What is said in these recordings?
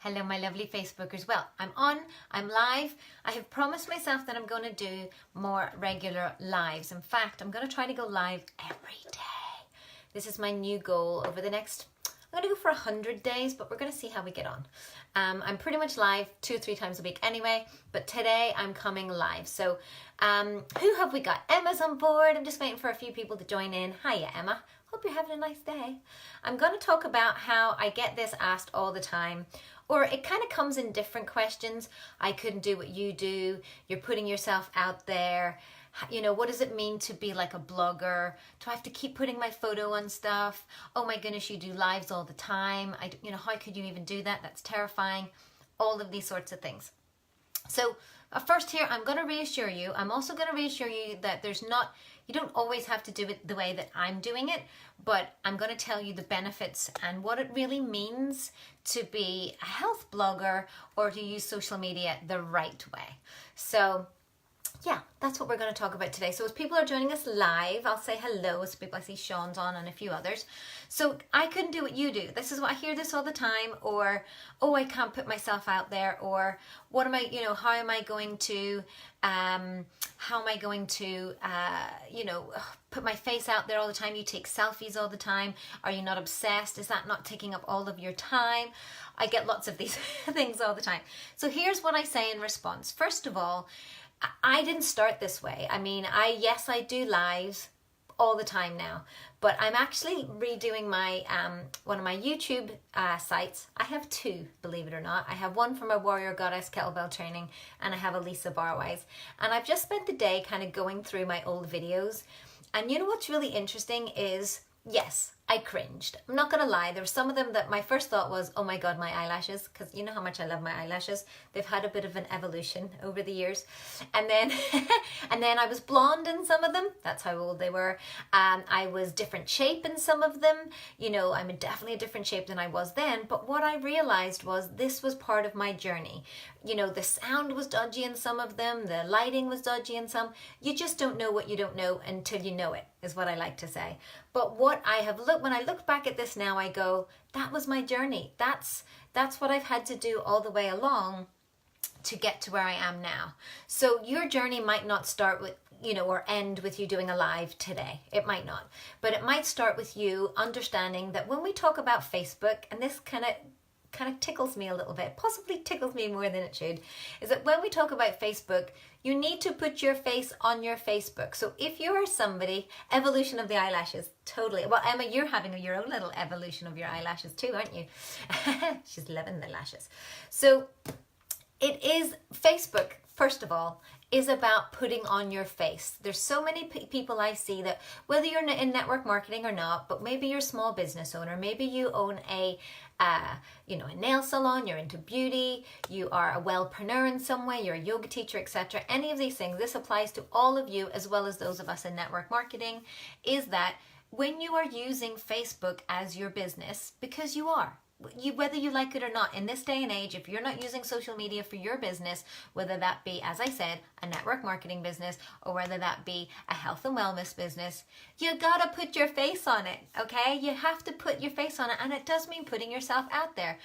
Hello, my lovely Facebookers. Well, I'm live. I have promised myself that I'm going to do more regular lives. In fact, I'm going to try to go live every day. This is my new goal over the next, I'm going to go for 100 days, but we're going to see how we get on. I'm pretty much live 2 or 3 times a week anyway, but today I'm coming live. So who have we got? Emma's on board. I'm just waiting for a few people to join in. Hiya, Emma. Hope you're having a nice day. I'm going to talk about how I get this asked all the time, or it kind of comes in different questions. I couldn't do what you do. You're putting yourself out there. You know, what does it mean to be like a blogger? Do I have to keep putting my photo on stuff? Oh my goodness, you do lives all the time. How could you even do that? That's terrifying. All of these sorts of things. So first here, I'm going to reassure you. I'm also going to reassure you that you don't always have to do it the way that I'm doing it, but I'm going to tell you the benefits and what it really means to be a health blogger or to use social media the right way. So yeah, that's what we're going to talk about today. So as people are joining us live, I'll say hello. As people, I see Sean's on and a few others. So I couldn't do what you do. This is what I hear this all the time. Or, oh, I can't put myself out there. Or what am I, how am I going to, put my face out there all the time? You take selfies all the time. Are you not obsessed? Is that not taking up all of your time? I get lots of these things all the time. So here's what I say in response. First of all, I didn't start this way. I mean, I do lives all the time now, but I'm actually redoing my one of my YouTube sites. I have 2, believe it or not. I have one for my Warrior Goddess kettlebell training, and I have a Lisa Barwise. And I've just spent the day kind of going through my old videos. And you know what's really interesting is, yes, I cringed. I'm not going to lie. There were some of them that my first thought was, oh my God, my eyelashes, because you know how much I love my eyelashes. They've had a bit of an evolution over the years. And then and then I was blonde in some of them. That's how old they were. I was different shape in some of them. I'm definitely a different shape than I was then. But what I realized was this was part of my journey. The sound was dodgy in some of them. The lighting was dodgy in some. You just don't know what you don't know until you know it, is what I like to say. But what I have looked, when I look back at this now, I go, that was my journey. That's what I've had to do all the way along to get to where I am now. So your journey might not start with, or end with you doing a live today. It might not. But it might start with you understanding that when we talk about Facebook, and this kind of tickles me a little bit, possibly tickles me more than it should, is that when we talk about Facebook, you need to put your face on your Facebook. So if you are somebody, evolution of the eyelashes, totally. Well, Emma, you're having your own little evolution of your eyelashes too, aren't you? She's loving the lashes. So it is, Facebook, first of all, is about putting on your face. There's so many people I see that, whether you're in network marketing or not, but maybe you're a small business owner, maybe you own a nail salon, you're into beauty, you are a wellpreneur in some way, you're a yoga teacher, etc. Any of these things, this applies to all of you as well as those of us in network marketing, is that when you are using Facebook as your business, because you are, whether you like it or not, in this day and age, if you're not using social media for your business, whether that be, as I said, a network marketing business, or whether that be a health and wellness business, you gotta put your face on it, okay? You have to put your face on it, and it does mean putting yourself out there.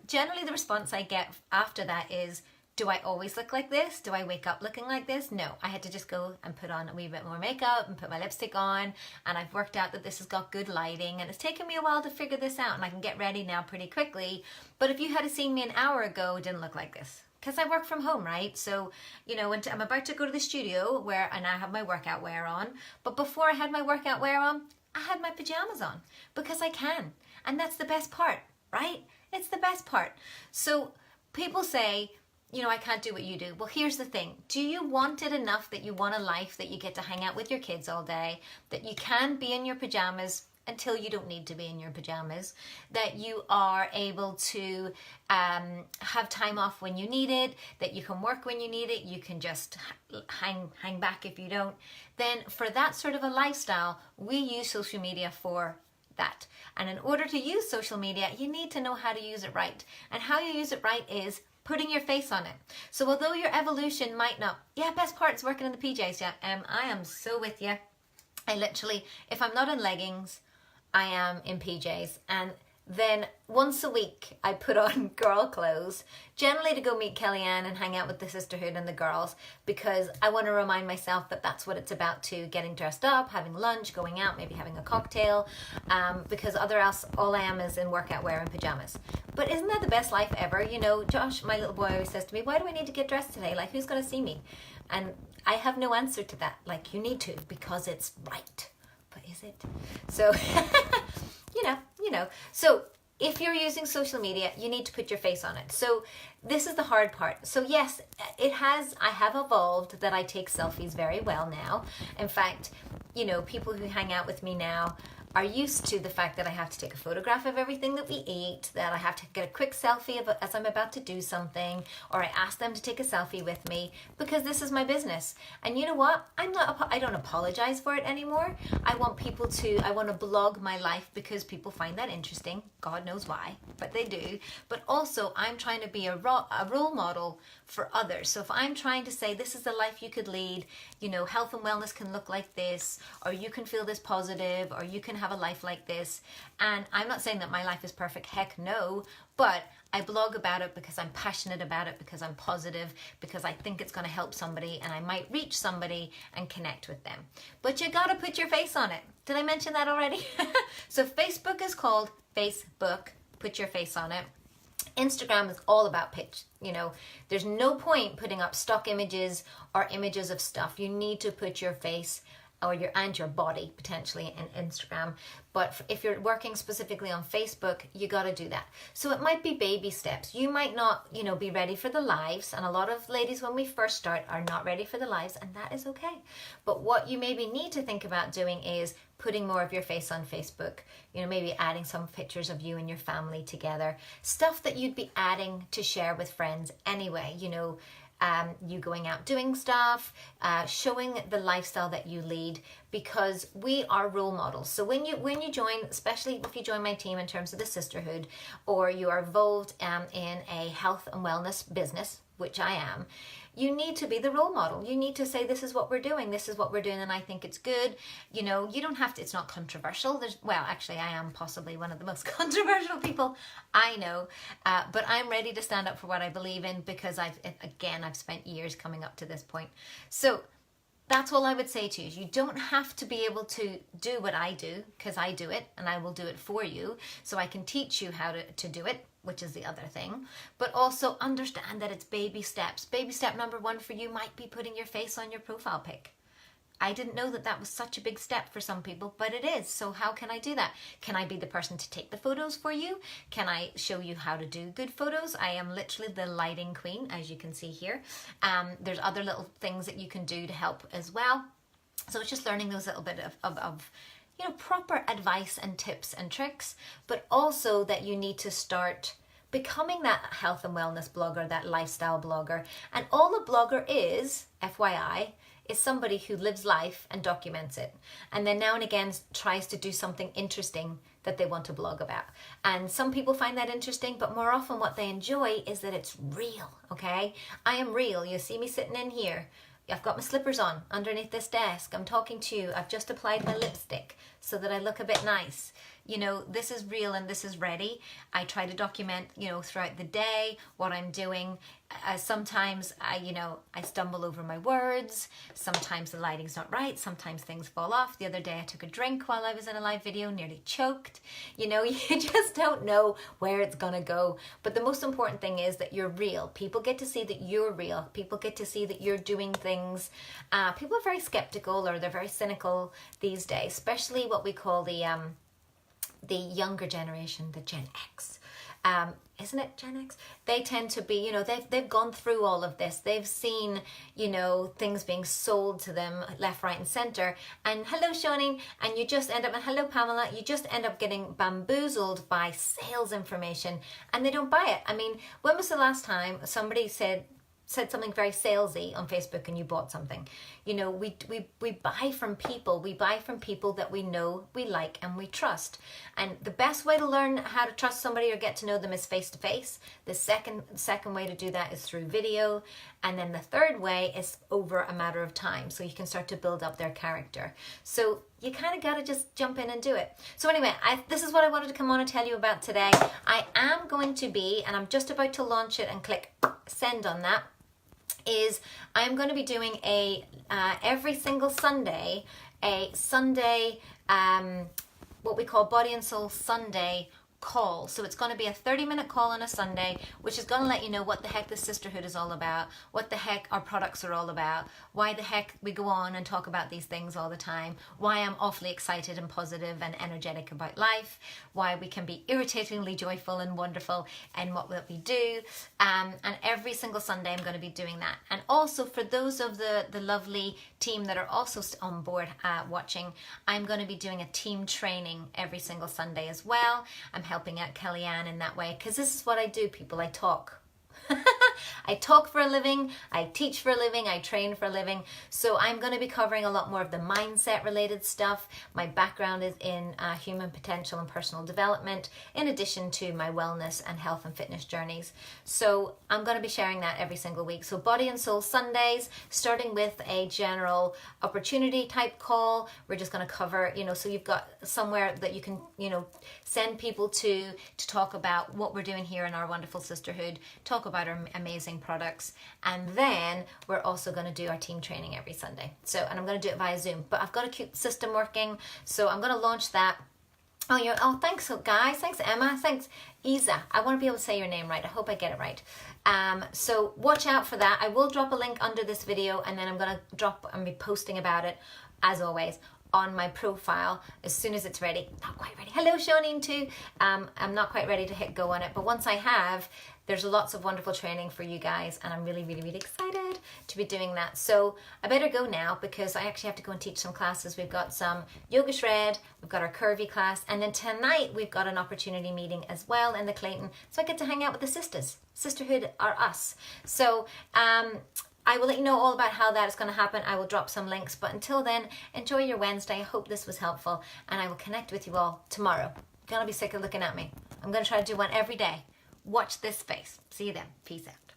Generally, the response I get after that is, do I always look like this? Do I wake up looking like this? No, I had to just go and put on a wee bit more makeup and put my lipstick on, and I've worked out that this has got good lighting, and it's taken me a while to figure this out, and I can get ready now pretty quickly. But if you had seen me an hour ago, it didn't look like this. Because I work from home, right? So, I'm about to go to the studio and I have my workout wear on. But before I had my workout wear on, I had my pajamas on because I can. And that's the best part, right? It's the best part. So people say, I can't do what you do. Well, here's the thing. Do you want it enough that you want a life that you get to hang out with your kids all day, that you can be in your pajamas until you don't need to be in your pajamas, that you are able to have time off when you need it, that you can work when you need it, you can just hang back if you don't, then for that sort of a lifestyle, we use social media for that. And in order to use social media, you need to know how to use it right. And how you use it right is putting your face on it. So although your evolution might not, best part is working in the PJs, I am so with you. I literally, if I'm not in leggings, I am in PJs. And then once a week I put on girl clothes, generally to go meet Kellyanne and hang out with the sisterhood and the girls, because I want to remind myself that that's what it's about too, getting dressed up, having lunch, going out, maybe having a cocktail, because all I am is in workout wear and pajamas. But isn't that the best life ever? You know, Josh, my little boy, always says to me, why do I need to get dressed today? Like, who's going to see me? And I have no answer to that. Like, you need to, because it's right. But is it? So, you know. So if you're using social media, you need to put your face on it. So this is the hard part. So yes, I have evolved that I take selfies very well now. In fact, you know, people who hang out with me now are used to the fact that I have to take a photograph of everything that we eat, that I have to get a quick selfie as I'm about to do something, or I ask them to take a selfie with me, because this is my business. And you know what? I don't apologize for it anymore. I want to blog my life because people find that interesting. God knows why, but they do. But also, I'm trying to be a role model for others. So if I'm trying to say, this is the life you could lead, you know, health and wellness can look like this, or you can feel this positive, or you can have a life like this. And I'm not saying that my life is perfect, heck no, but I blog about it because I'm passionate about it, because I'm positive, because I think it's going to help somebody and I might reach somebody and connect with them. But you got to put your face on it. Did I mention that already? So Facebook is called Facebook, put your face on it. Instagram is all about pitch. You know, there's no point putting up stock images or images of stuff. You need to put your face or your body potentially in Instagram. But if you're working specifically on Facebook, you got to do that. So it might be baby steps. You might not, you know, be ready for the lives. And a lot of ladies when we first start are not ready for the lives, and that is okay. But what you maybe need to think about doing is putting more of your face on Facebook. You know, maybe adding some pictures of you and your family together. Stuff that you'd be adding to share with friends anyway, you know. You going out doing stuff, showing the lifestyle that you lead, because we are role models. So when you join, especially if you join my team in terms of the sisterhood, or you are involved in a health and wellness business, which I am, you need to be the role model. You need to say, this is what we're doing, and I think it's good. You know, you don't have to, it's not controversial. Actually, I am possibly one of the most controversial people I know, but I'm ready to stand up for what I believe in, because I've spent years coming up to this point. So that's all I would say to you. You don't have to be able to do what I do, because I do it and I will do it for you. So I can teach you how to do it, which is the other thing. But also understand that it's baby steps. Baby step number 1 for you might be putting your face on your profile pic. I didn't know that was such a big step for some people, but it is. So how can I do that? Can I be the person to take the photos for you? Can I show you how to do good photos? I am literally the lighting queen, as you can see here. There's other little things that you can do to help as well. So it's just learning those little bit of you know, proper advice and tips and tricks, but also that you need to start becoming that health and wellness blogger, that lifestyle blogger. And all a blogger is, FYI, is somebody who lives life and documents it, and then now and again tries to do something interesting that they want to blog about. And some people find that interesting, but more often what they enjoy is that it's real, okay? I am real. You see me sitting in here. I've got my slippers on underneath this desk. I'm talking to you. I've just applied my lipstick so that I look a bit nice. You know, this is real and this is ready. I try to document, you know, throughout the day what I'm doing. Sometimes I stumble over my words. Sometimes the lighting's not right. Sometimes things fall off. The other day I took a drink while I was in a live video, nearly choked. You know, you just don't know where it's gonna go. But the most important thing is that you're real. People get to see that you're real. People get to see that you're doing things. People are very skeptical, or they're very cynical these days, especially what we call the younger generation, the Gen X. Isn't it Gen X? They tend to be, you know, they've gone through all of this. They've seen, you know, things being sold to them left, right and center. And hello, Shawnee. And you just end up, and hello, Pamela. You just end up getting bamboozled by sales information, and they don't buy it. I mean, when was the last time somebody said said something very salesy on Facebook and you bought something. You know, we buy from people. We buy from people that we know, we like, and we trust. And the best way to learn how to trust somebody or get to know them is face to face. The second way to do that is through video. And then the third way is over a matter of time. So you can start to build up their character. So you kind of got to just jump in and do it. So anyway, this is what I wanted to come on and tell you about today. I am going to be, and I'm just about to launch it and click send on that, is I'm going to be doing a every single Sunday, a Sunday, what we call Body and Soul Sunday call. So it's going to be a 30-minute call on a Sunday, which is going to let you know what the heck the sisterhood is all about, what the heck our products are all about, why the heck we go on and talk about these things all the time, why I'm awfully excited and positive and energetic about life, why we can be irritatingly joyful and wonderful and what we do. And every single Sunday I'm going to be doing that. And also for those of the lovely team that are also on board watching, I'm going to be doing a team training every single Sunday as well. I'm helping out Kellyanne in that way, because this is what I do, people. I talk. I talk for a living, I teach for a living, I train for a living. So I'm going to be covering a lot more of the mindset related stuff. My background is in human potential and personal development, in addition to my wellness and health and fitness journeys. So I'm going to be sharing that every single week. So Body and Soul Sundays, starting with a general opportunity type call. We're just going to cover, you know, so you've got somewhere that you can, you know, send people to talk about what we're doing here in our wonderful sisterhood, talk about our amazing products, and then we're also going to do our team training every Sunday. So, and I'm going to do it via Zoom, but I've got a cute system working, so I'm going to launch that. Oh, thanks guys, thanks Emma, thanks Isa. I want to be able to say your name right. I hope I get it right. So watch out for that. I will drop a link under this video, and then I'm going to be posting about it, as always, on my profile as soon as it's ready. Not quite ready. Hello, Shoneen too. I'm not quite ready to hit go on it, but once I have, there's lots of wonderful training for you guys, and I'm really, really, really excited to be doing that. So I better go now, because I actually have to go and teach some classes. We've got some Yoga Shred, we've got our Curvy class, and then tonight we've got an opportunity meeting as well in the Clayton. So I get to hang out with the sisters. Sisterhood are us. So I will let you know all about how that is going to happen. I will drop some links, but until then, enjoy your Wednesday. I hope this was helpful, and I will connect with you all tomorrow. You're going to be sick of looking at me. I'm going to try to do one every day. Watch this space. See you then. Peace out.